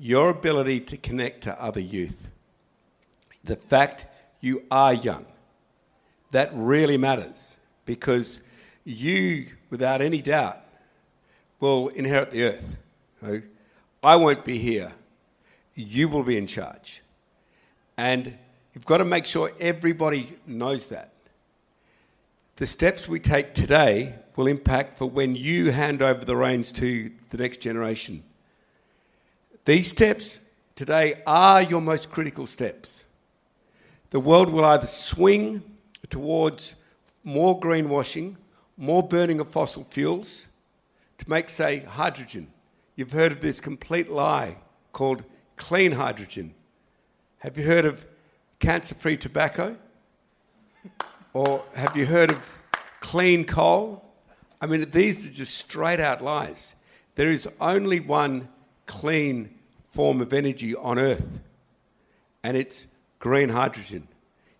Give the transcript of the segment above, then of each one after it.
your ability to connect to other youth, the fact you are young, that really matters, because you, without any doubt, will inherit the earth. I won't be here. You will be in charge. And you've got to make sure everybody knows that. The steps we take today will impact for when you hand over the reins to the next generation. These steps today are your most critical steps. The world will either swing towards more greenwashing, more burning of fossil fuels to make, say, hydrogen. You've heard of this complete lie called clean hydrogen. Have you heard of cancer-free tobacco? Or have you heard of clean coal? I mean, these are just straight-out lies. There is only one clean form of energy on Earth, and it's green hydrogen.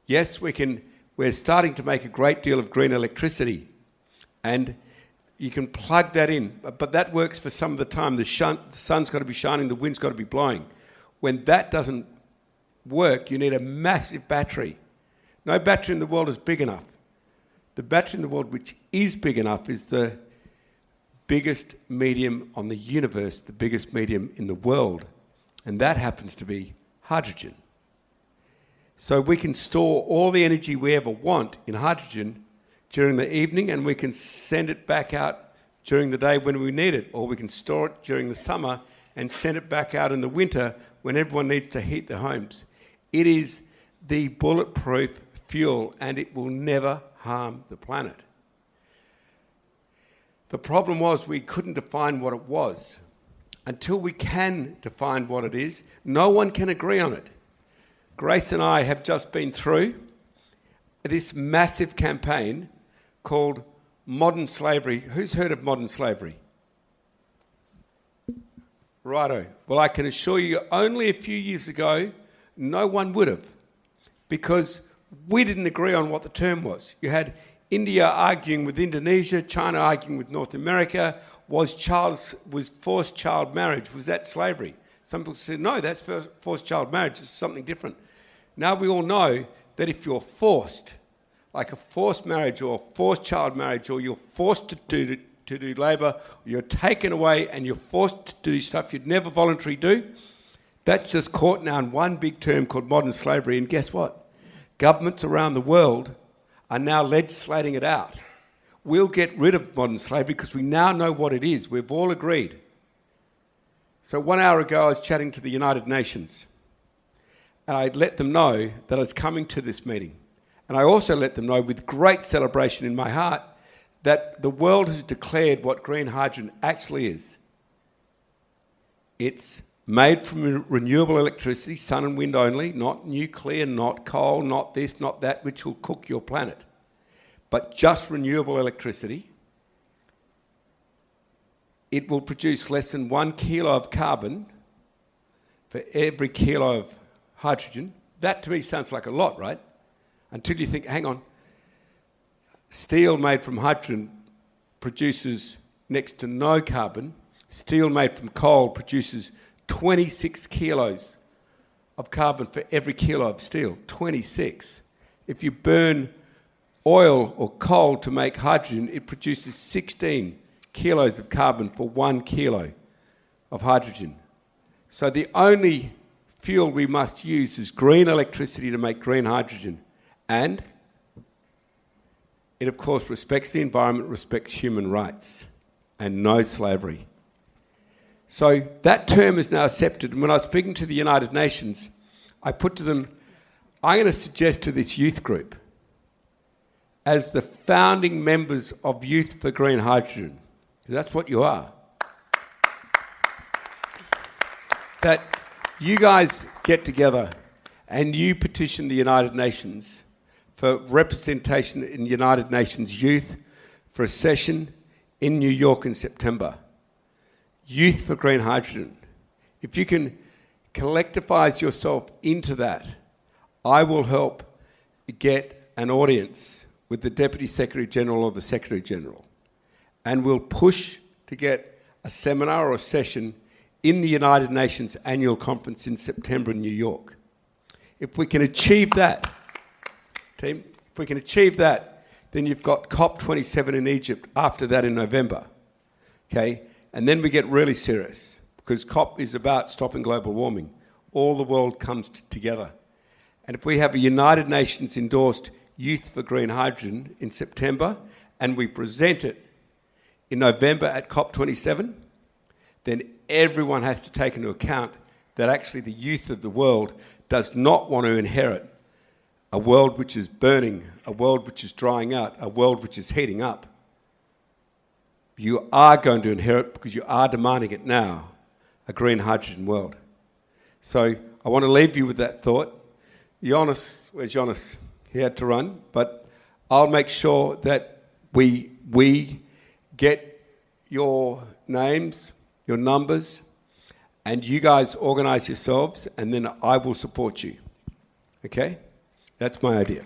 Yes, we're starting to make a great deal of green electricity, and you can plug that in, but that works for some of the time. The sun's got to be shining, the wind's got to be blowing. When that doesn't work, you need a massive battery. No battery in the world is big enough. The battery in the world which is big enough is the biggest medium on the universe, the biggest medium in the world, and that happens to be hydrogen. So we can store all the energy we ever want in hydrogen during the evening, and we can send it back out during the day when we need it, or we can store it during the summer and send it back out in the winter when everyone needs to heat their homes. It is the bulletproof fuel, and it will never harm the planet. The problem was we couldn't define what it was. Until we can define what it is, no one can agree on it. Grace and I have just been through this massive campaign called Modern Slavery. Who's heard of modern slavery? Righto. Well, I can assure you only a few years ago, no one would have, because we didn't agree on what the term was. You had India arguing with Indonesia, China arguing with North America. Was forced child marriage, was that slavery? Some people said, no, that's forced child marriage, it's something different. Now we all know that if you're forced, like a forced marriage or a forced child marriage, or you're forced to do labour, or you're taken away and you're forced to do stuff you'd never voluntarily do, that's just caught now in one big term called modern slavery. And guess what? Governments around the world are now legislating it out. We'll get rid of modern slavery because we now know what it is. We've all agreed. So 1 hour ago, I was chatting to the United Nations, and I let them know that I was coming to this meeting. And I also let them know, with great celebration in my heart, that the world has declared what green hydrogen actually is. It's made from renewable electricity, sun and wind only, not nuclear, not coal, not this, not that, which will cook your planet, but just renewable electricity. It will produce less than 1 kilo of carbon for every kilo of hydrogen. That to me sounds like a lot, right? Until you think, hang on, steel made from hydrogen produces next to no carbon. Steel made from coal produces 26 kilos of carbon for every kilo of steel. 26. If you burn oil or coal to make hydrogen, it produces 16 kilos of carbon for 1 kilo of hydrogen. So the only fuel we must use is green electricity to make green hydrogen. And it, of course, respects the environment, respects human rights, and no slavery. So that term is now accepted. And when I was speaking to the United Nations, I put to them, I'm going to suggest to this youth group, as the founding members of Youth for Green Hydrogen, because that's what you are, that you guys get together and you petition the United Nations for representation in United Nations Youth for a session in New York in September. Youth for Green Hydrogen. If you can collectivise yourself into that, I will help get an audience with the Deputy Secretary General or the Secretary General, and we'll push to get a seminar or a session in the United Nations annual conference in September in New York. If we can achieve that, team, if we can achieve that, then you've got COP27 in Egypt after that in November. Okay? And then we get really serious, because COP is about stopping global warming. All the world comes together. And if we have a United Nations endorsed Youth for Green Hydrogen in September, and we present it in November at COP27, then everyone has to take into account that actually the youth of the world does not want to inherit a world which is burning, a world which is drying out, a world which is heating up. You are going to inherit, because you are demanding it now, a green hydrogen world. So I want to leave you with that thought. Jonas, where's Jonas? He had to run, but I'll make sure that we get your names, your numbers, and you guys organise yourselves, and then I will support you. Okay? That's my idea.